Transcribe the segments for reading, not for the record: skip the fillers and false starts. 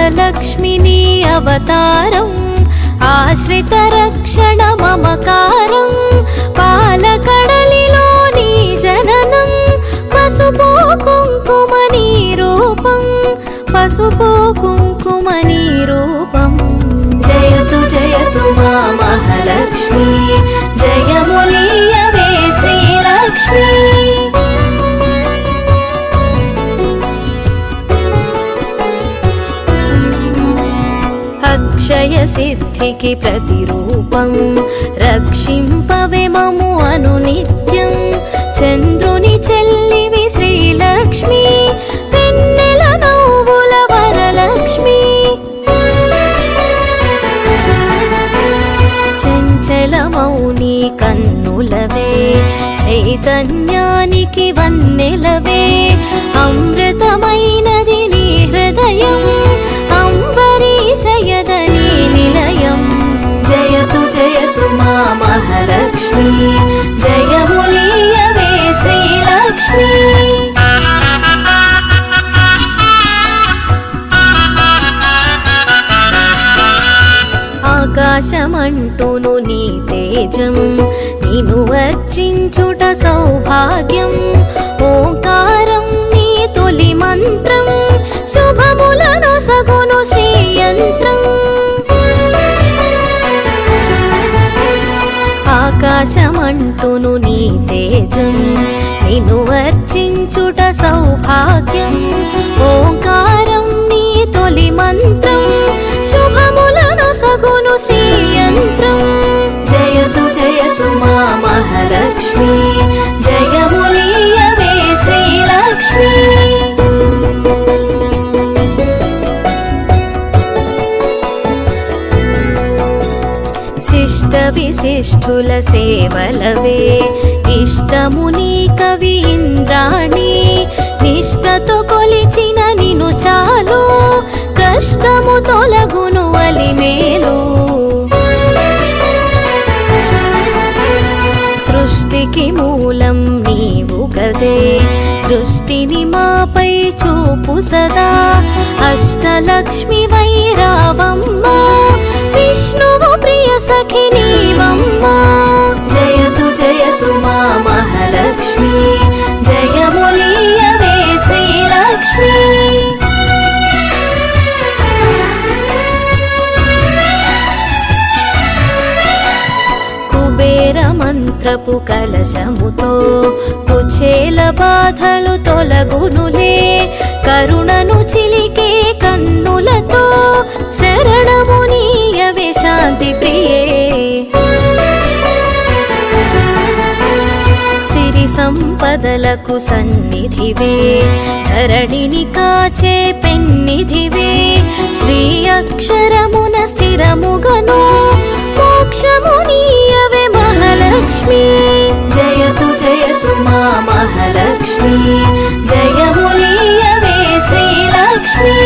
అష్టలక్ష్మిని అవతారం ఆశ్రిత రక్షణ మమకారం పాలకడలిలో నీ జననం పసుపు కుంకుమ నీ రూపం పసుపు కుంకుమ నీ రూపం జయతు జయతు మా మహాలక్ష్మి జయములీయవే శ్రీలక్ష్మి అక్షయ సిద్ధికి ప్రతిరూపం రక్షింపవే మము అనునిత్యం చంద్రుని చెల్లివి శ్రీలక్ష్మి వెన్నెల నవ్వుల వరలక్ష్మి చంచలమౌని కన్నులవే చైతన్యానికి వన్నెలవే అమృతమైనది నీ హృదయం అంబరీషయదని నిలయం జయతు జయతు మా మహాలక్ష్మి జయములీయవే శ్రీలక్ష్మి ఆకాశమంటూను నీ తేజం నిన్ను వర్చించుట సౌభాగ్యం ఓంకారం నీ తొలి మంత్రం శుభములను సగును శ్రీయంత్రం ఆకాశమంటూను నీ తేజం నిన్ను వర్చించుట సౌభాగ్యం ఓంకారం నీ తొలి మంత్రం శుభములను సగును శ్రీయంత్రం జయతు జయతు మా మహాలక్ష్మి జయములీయవే శ్రీలక్ష్మి శిష్ట విశిష్ఠుల సేవలవే ఇష్టముని కవి ఇంద్రాణి నిష్టతో కొలిచిన నిను చాలు కష్టము తొలగును అలిమేలు సృష్టికి మూలం నీవు కదే దృష్టిని మాపై చూపు సదా అష్టలక్ష్మి వైరావమ్మ విష్ణువు ప్రియ సఖి నీవమ్మ జయతు జయతు మా మహాలక్ష్మి జయములీయవే శ్రీలక్ష్మి కుబేర మంత్రపు కలశముతో కుచేల బాధలు తొలగునులే కరుణను చిలికే కన్నులతో శరణము నీయవే శాంతి ప్రియే సిరి సంపదలకు సన్నిధివే ధరణిని కాచే పెన్నిధివే శ్రీ అక్షరమున స్థిరముగను మోక్షము నీయవే మహాలక్ష్మి జయతు జయతు మా మహాలక్ష్మి జయములీయవే శ్రీలక్ష్మి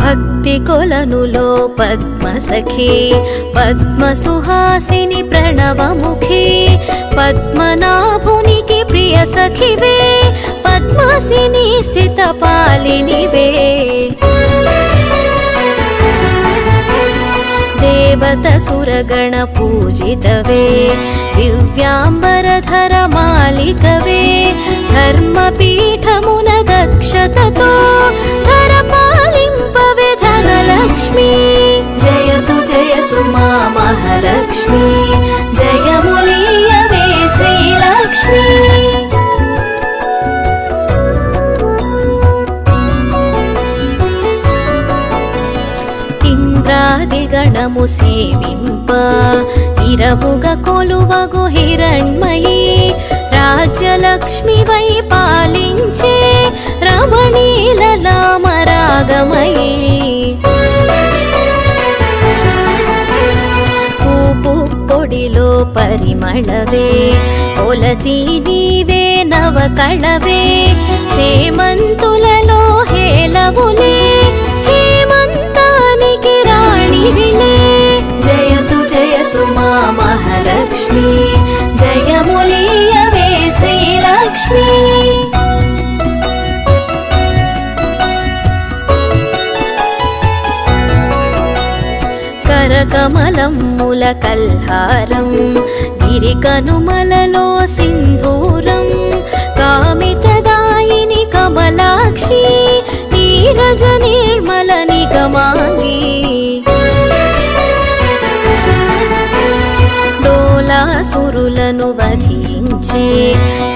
భక్తి కొలనులో పద్మసఖి పద్మసుహాసిని ప్రణవముఖి పద్మనాభునికి ప్రియ సఖివే పద్మాసిని స్థిత పాలినివే దేవత సురగణ పూజితవే దివ్యాంబరధర మాలికవే ధర్మపీఠమున దక్షతతో ధర పాలింపవే ధనలక్ష్మి జయతు జయతు మా మహాలక్ష్మి జయములీయవే శ్రీలక్ష్మి ఇంద్రాదిగణము సేవింప ఇరవుగా కొలువగు హిరణ్మయీ రాజ్యలక్ష్మి వై పాలించే రమణీలలామరాగమయీ పూపు పొడిలో పరిమళవే పొలతి నీవే నవకళవే చేమంతులలో హేలవులే హేమంతానికి రాణివిలే జయతు జయతు మా మహాలక్ష్మి జయములీయవే కమలమ్ముల కల్హారం గిరికనుమలలో సింధూరం కామితదాయిని కమలాక్షి నీరజ నిర్మల నిగమాంగి డోలాసురులను వధించే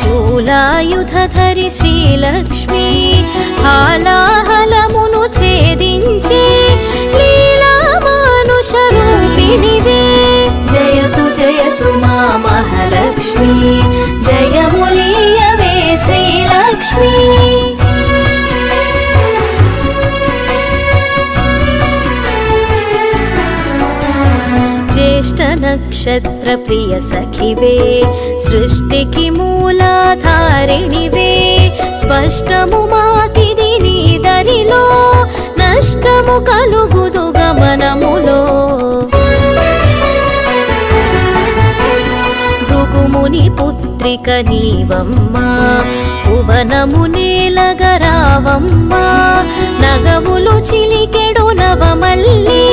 శూలాయుధధరి శ్రీలక్ష్మి హాలాహలమును ఛేదించే లీలామానుష రూపిణివే జయతు జయతు మా మహాలక్ష్మి జయములీయవే శ్రీలక్ష్మి జ్యేష్ఠ నక్షత్ర ప్రియ సఖివే సృష్టికి మూలాధారిణివే స్పష్టము మాకిది నీ దరిలో నష్టము కలుగుదు గమనములో భృగుముని పుత్రిక నీవమ్మా భువనము నేలగరావమ్మా నగములు చిలికెడు నవమల్లి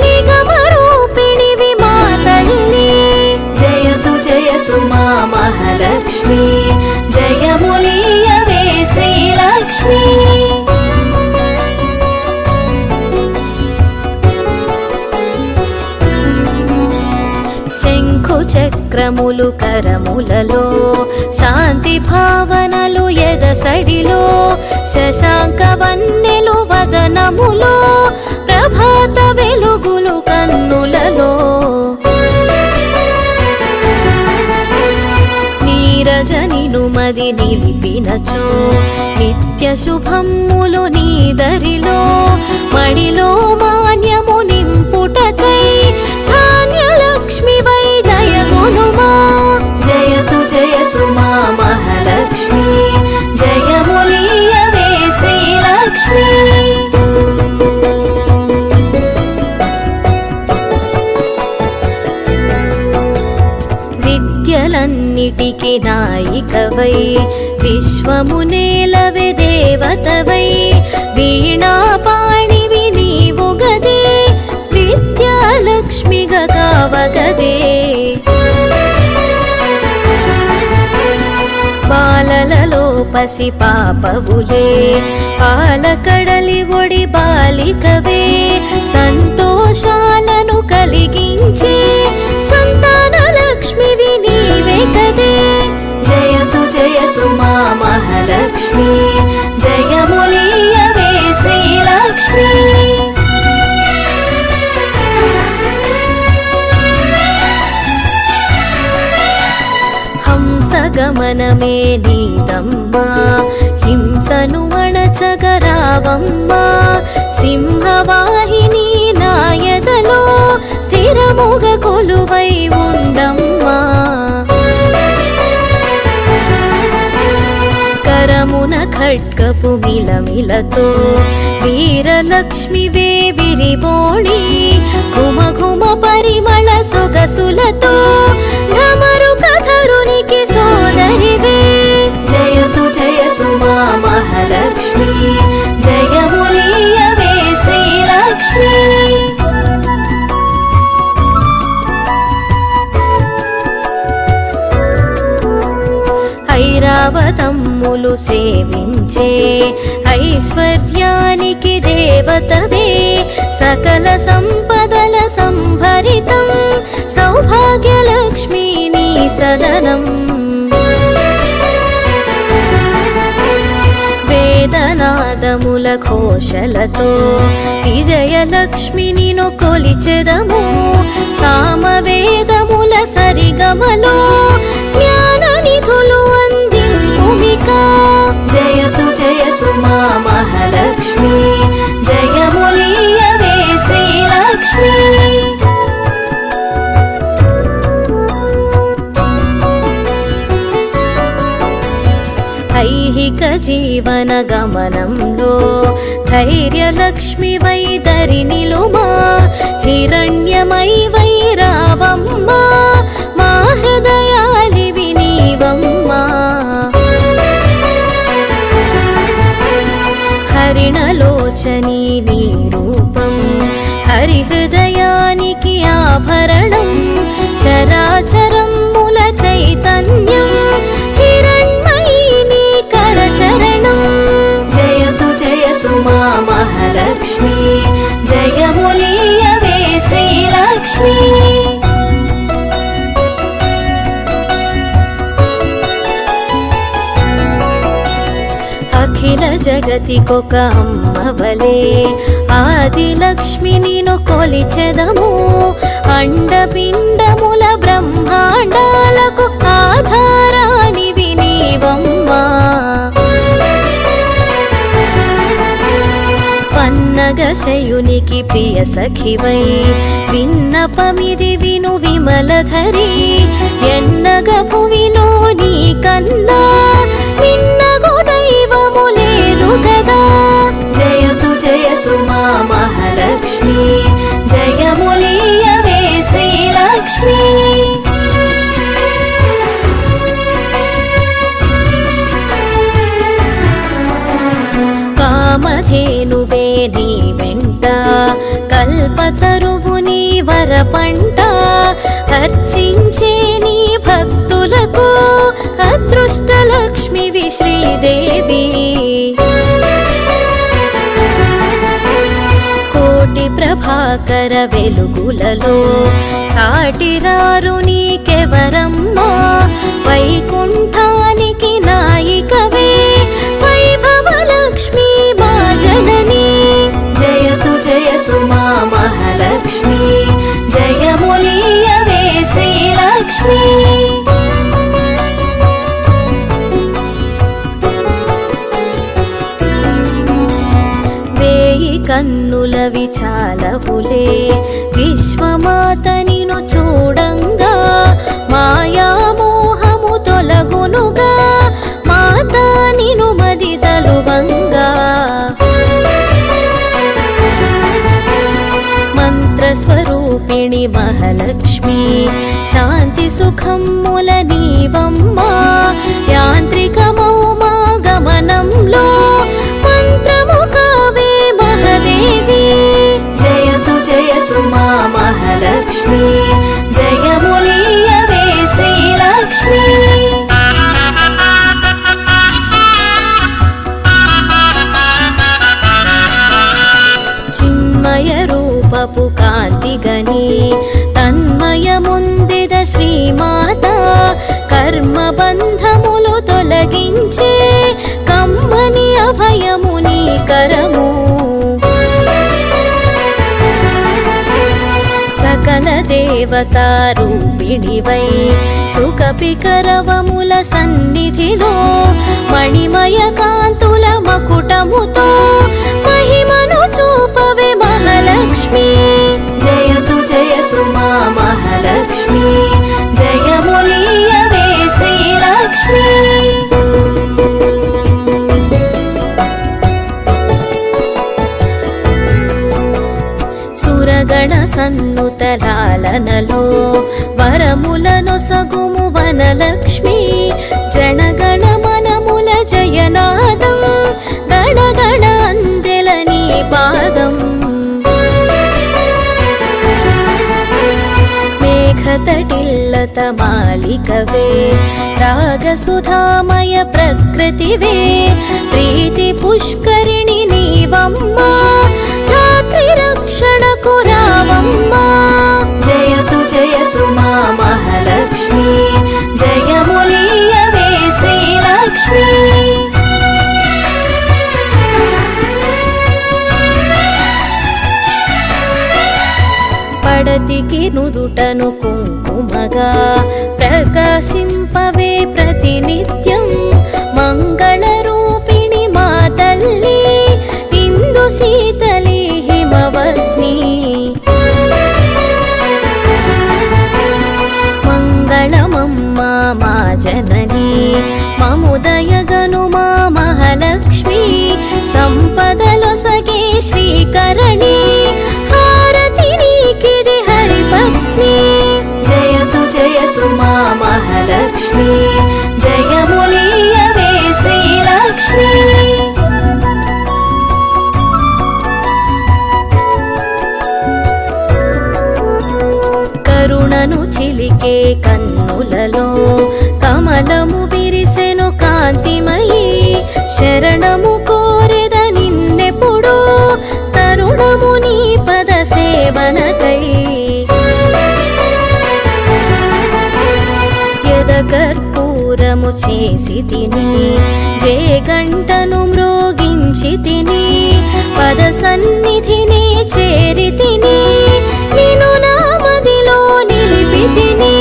నిగమరూపిణివి మా తల్లి జయతు జయతు మా మహాలక్ష్మి జయములీయవే శ్రీలక్ష్మి శంఖు చక్రములు కరములలో శాంతి భావనలు ఎదసడిలో శశాంక వన్నెలు వదనములో ప్రభాత వెలుగులు కన్నులలో నీరజనిను మది నిలిపినచో నిత్య శుభమ్ములు నీదరిలో మడిలో మాన్యము నింపుటకై ధాన్యలక్ష్మి వై దయగునుమా జయతు జయతు మా మహాలక్ష్మి జయములీయవే శ్రీలక్ష్మి విద్యలన్నిటికి నాయికవై విశ్వము నేలవే దేవతవై వీణాపాణివి నీవు గదే విద్యాలక్ష్మిగా కావగదే బాలలలో పసి పాపవులే పాలకడలి ఒడి బాలికవే సంతోషాలను కలిగించే సంతాన లక్ష్మివి నీవే కదే జయతు జయతు మా మహాలక్ష్మి జయములీయవే శ్రీలక్ష్మి హంసగమనమే నీదమ్మా హింసను అణచగరావమ్మా సింహవాహిని నాయదలో స్థిరముగ కొలువై ఉండమ్మా కరమున ఖడ్గపు మిలమిలతో వీరలక్ష్మివే విరిబోణి ఘుమ ఘుమ పరిమళ సొగసులతో ధమరుకధరునికి సోదరివే జయతు జయతు మా మహాలక్ష్మి జయములీయవే శ్రీలక్ష్మి ఐరావతమ్ములు సేవించే ఐశ్వర్యానికి దేవతవే సకల సంపదల సంభరితం సౌభాగ్యలక్ష్మి నీ సదనం వేదనాదముల ఘోషలతో విజయలక్ష్మిని కొలిచెదము సామవేదముల సరిగమలో జ్ఞాన నిధులు అందింపుమికా జయతు జయతు మా మహాలక్ష్మి జయములీయవే శ్రీలక్ష్మి ఐహిక జీవన గమనంలో ధైర్యలక్ష్మి వై దరినిలుమా హిరణ్యమై వై రావమ్మా మా హృదయాలివి నీవమ్మా హరిణలోచని నీ రూపం హరి హృదయానికి జగతికొక అమ్మవలే ఆదిలక్ష్మి నిను కొలిచెదము అండపిండముల బ్రహ్మాండాలకు ఆధారానివి నీవమ్మా పన్నగశయునికి ప్రియ సఖివై విన్నపమిది విను విమలధరి ఎన్నగ భువిలో నీ కన్నా నిన్నగు దైవము లేదు కదా జయతు జయతు మా మహాలక్ష్మి జయములీయవే శ్రీలక్ష్మి కామధేనువే నీ వెంట కల్పతరువు నీ వరపంట అర్చించే నీ భక్తులకు అదృష్టలక్ష్మివి శ్రీదేవి కోటి ప్రభాకర వెలుగులలో సాటిరారు నీకెవరమ్మా వైకుంఠానికి నాయికవే వైభవలక్ష్మి మా జనని జయతు జయతు మా మహాలక్ష్మి జయములీయవే శ్రీలక్ష్మి వేయి కన్నుల విచాలవులే విశ్వమాత నిను చూడంగా మాయామోహము తొలగునుగా మాతా నిను మది తలువంగా మంత్రస్వరూపిణి మహాలక్ష్మి శాంతి సుఖముల నీవమ్మా యాంత్రికమౌ మా గమనంలో మంత్రము కావే మహదేవి జయతు జయతు మా మహాలక్ష్మి జయములీయవే శ్రీలక్ష్మి చిన్మయ రూపపు కాంతిగని తన్మయముందెద శ్రీమాత కర్మబంధములు తొలగించే కమ్మని అభయము నీ కరము సకల దేవతా రూపిణివై సుఖపికరవముల సన్నిధిలో మణిమయ కాంతుల మకుటముతో మహిమను చూపవే మహాలక్ష్మి జయతు జయతు మా మహాలక్ష్మి జయములీయవే శ్రీలక్ష్మి సురగణ సన్నుతలాలనలో వరములనొసగుము వనలక్ష్మి జనగణ మనముల జయనాదం గణగణ అందెల నీ పాదం మేఘతటిల్లత మాలికవే రాగసుధామయ ప్రకృతివే ప్రీతి పుష్కరిణి నీవమ్మా రాత్రి రక్షణకు రావమ్మా జయతు జయతు మా మహాలక్ష్మి జయములీయవే శ్రీలక్ష్మి పడతికి నుదుటను కుంకుమగా ప్రకాశింపవే ప్రతినిత్యం మంగళ రూపిణి మా తల్లి ఇందు శీతలి హిమవత్ని మంగళమమ్మా మా జనని మముదయగను మా మహాలక్ష్మి సంపదలొసగే శ్రీకరణి హారతి నీకిది హరిపత్ని జయతు జయతు మా మహాలక్ష్మి జయములీయవే శ్రీలక్ష్మి కరుణను చిలికే కన్నులలో కమలము విరిసెను కాంతిమయీ శరణము కోరెద నిన్నెప్పుడు తరుణము నీ పద సేవనకై ఎద కర్పూరము చేసి తిని జే గంటను మ్రోగి కొలిచితిని పద సన్నిధిని చేరితిని నిన్ను నా మదిలో నిలిపితిని.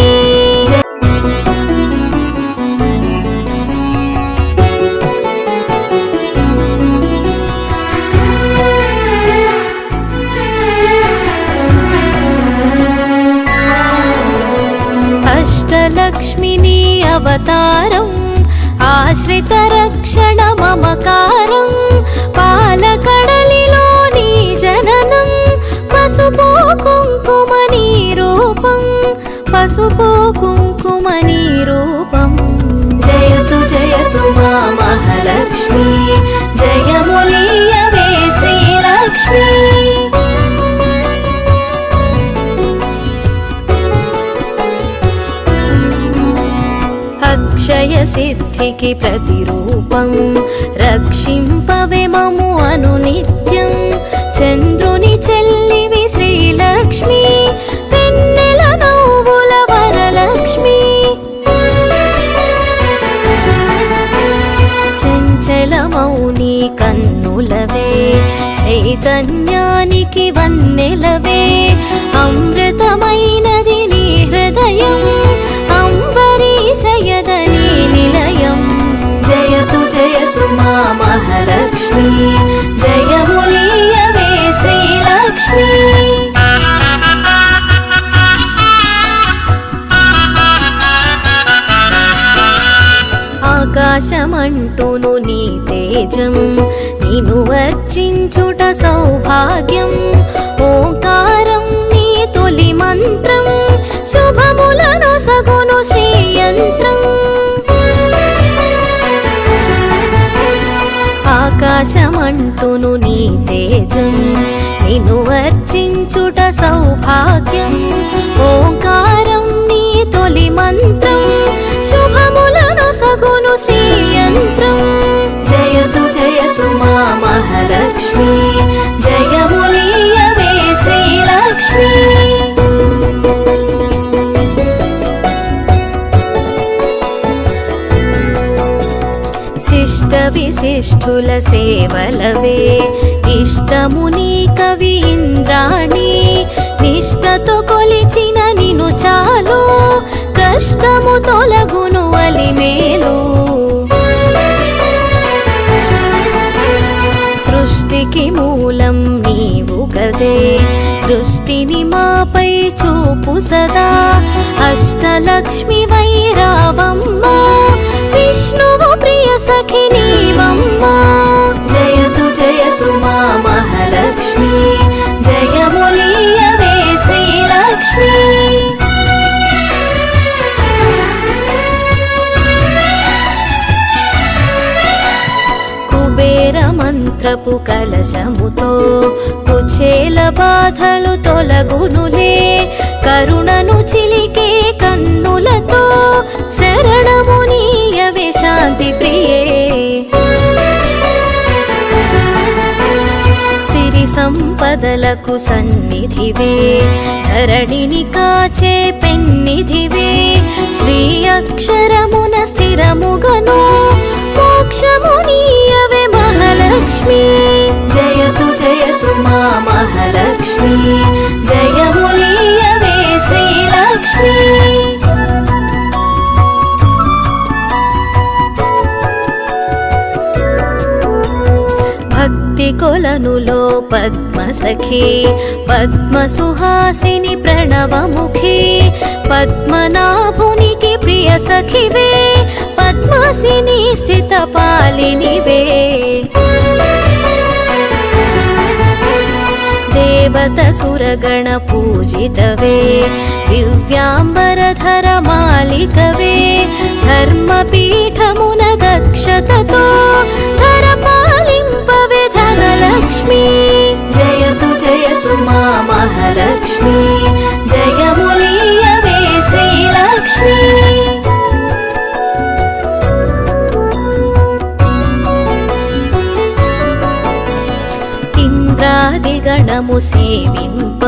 అష్టలక్ష్మిని అవతారం ఆశ్రిత రక్షణ మమకారం పాలకడలిలో నీ జననం పసుపు కుంకుమ నీ రూపం పసుపు కుంకుమ నీ రూపం. జయతు జయతు మా మహాలక్ష్మి జయములీయవే శ్రీలక్ష్మి. అక్షయ సిద్ధికి ప్రతిరూపం రక్షింపవే మము అనునిత్యం. చంద్రుని చెల్లివి శ్రీలక్ష్మి వెన్నెల నవ్వుల వరలక్ష్మి. చంచల మౌని కన్నులవే చైతన్యానికి వన్నెలవే. అమృతమైనది నీ హృదయం అంబరీషయదని నిలయం. జయతు జయతు మా మహాలక్ష్మి జయములీయవే శ్రీలక్ష్మి. ఆకాశమంటూను నీ తేజం నిన్ను వర్చించుట సౌభాగ్యం. ఓంకారం నీ తొలి మంత్రం శుభములను సగును శ్రీయంత్రం. ఆకాశమంటును నీ తేజం నిన్ను వర్చించుట సౌభాగ్యం. ఓంకారం నీ తొలి మంత్రం శుభములను సగును శ్రీయంత్రం. జయతు జయతు మా మహాలక్ష్మి జయములీయవే శ్రీలక్ష్మి. శిష్ట విశిష్ఠుల సేవలవే ఇష్టముని కవి ఇంద్రాణి. నిష్టతో కొలిచిన నిను చాలు కష్టము తొలగును అలిమేలు. సృష్టికి మూలం నీవు కదే దృష్టిని మాపై చూపు సదా. అష్టలక్ష్మి వైరావమ్మ విష్ణువు ప్రియ సఖి నీవమ్మ. జయతు జయతు మా మహాలక్ష్మి జయములీయవే శ్రీలక్ష్మి. కుబేర మంత్రపు కలశముతో కుచేల బాధలు తొలగునులే. కరుణను చిలికే కన్నులతో శరణమునీయవే శాంతి ప్రియే. సిరి సంపదలకు సన్నిధివే ధరణిని కాచే పెన్నిధివే. శ్రీ అక్షరమున స్థిరముగను మోక్షమునీయవే మహాలక్ష్మి. జయతు జయతు మా మహాలక్ష్మి జయములీయవే శ్రీలక్ష్మి. భక్తి కొలనులో పద్మసఖి పద్మసుహాసిని ప్రణవముఖి. పద్మనాభునికి ప్రియ సఖివే పద్మాసిని స్థిత పాలినివే. దేవత సురగణ పూజితవే దివ్యాంబరధర మాలికవే. ధర్మపీఠమున దక్షతతో ధర పాలింపవే ధనలక్ష్మి. జయతు జయతు మా మహాలక్ష్మి జయములీయవే శ్రీలక్ష్మి. ఇంద్రాదిగణము సేవింప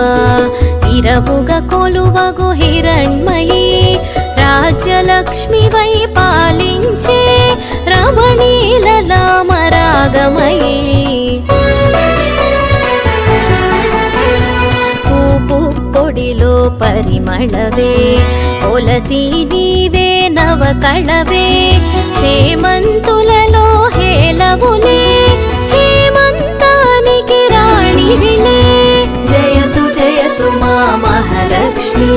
ఇరవుగ కొలువగు హిరణ్మయీ. రాజ్యలక్ష్మి వై పాలించే రమణీలలామ రాగమయీ. పరిమళవే కొలతి నీవే నవకళవే చేమంతులలో హేలవులే హేమంతానికి రాణివిలే జయతు జయతు మా మహాలక్ష్మి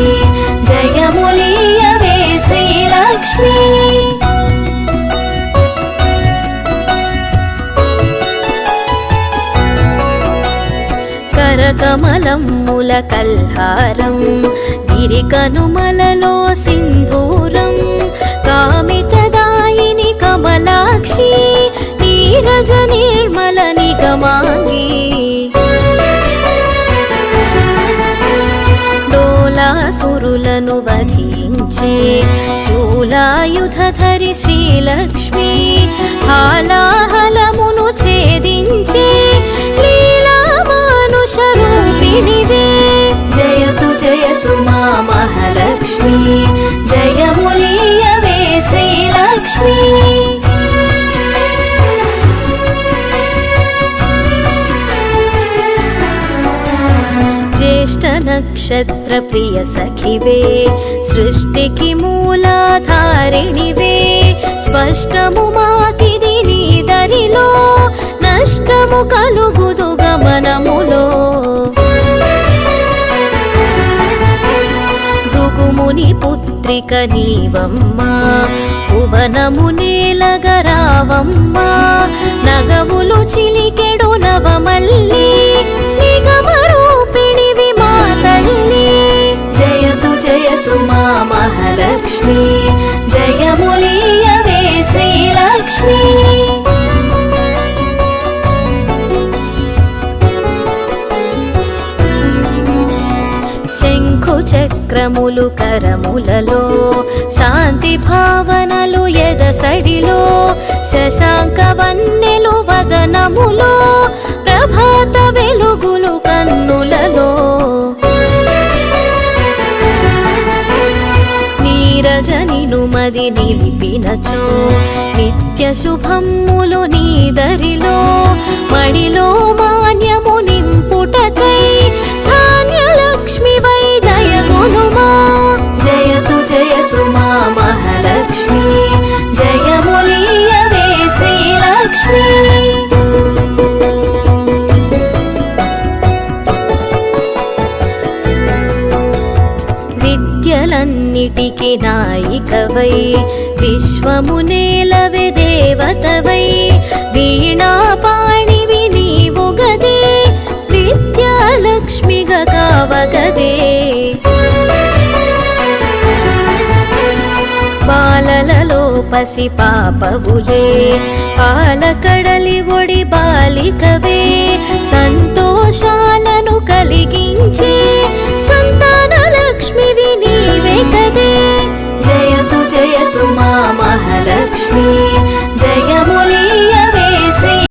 జయములీయవే శ్రీలక్ష్మి కరకమలమ్ముల కల్హారం గిరికనుమలలో సింధూరం కామితదాయిని కమలాక్షి నీరజ నిర్మల నిగమాంగి డోలాసురులను వధించే శూలాయుధధరి శ్రీలక్ష్మి హాలాహలమును ఛేదించే లీలామానుషరూపిణివే జయతు జయతు మా మహాలక్ష్మి జయములీయవే శ్రీలక్ష్మి జ్యేష్ఠ నక్షత్ర ప్రియ సఖివే సృష్టికి మూలాధారిణివే స్పష్టము మాకిది నీ దరిలో నష్టము కలుగుదు గమనములో భృగుముని పుత్రిక నీవమ్మా భువనము నేలగరావమ్మా నగవులు చిలికెడు నవమల్లి నిగమరూపిణివి మా తల్లి జయతు జయతు మా మహాలక్ష్మి జయములీయవే శ్రీలక్ష్మి శంఖు చక్రములు కరములలో శాంతి భావనలు ఎదసడిలో శశాంక వన్నెలు వదనములో ప్రభాత వెలుగులు కన్నులలో నీరజనిను మది నిలిపినచో నిత్య శుభమ్ములు నీదరిలో మడిలో మాన్యము నింపుటకై ధాన్యలక్ష్మి వై దయగునుమా జయతు జయతు మా మహాలక్ష్మి జయములీయవే శ్రీలక్ష్మి విద్యలన్నిటికి నాయికవై విశ్వము నేలవే దేవతవై వీణాపాణివి నీవు గదే విద్యాలక్ష్మిగా కావగదే బాలలలో పసి పాపవులే పాలకడలి ఒడి బాలికవే సంతోషాలను కలిగించే సంతాన లక్ష్మివి నీవే కదే జయతు జయతు మా మహాలక్ష్మి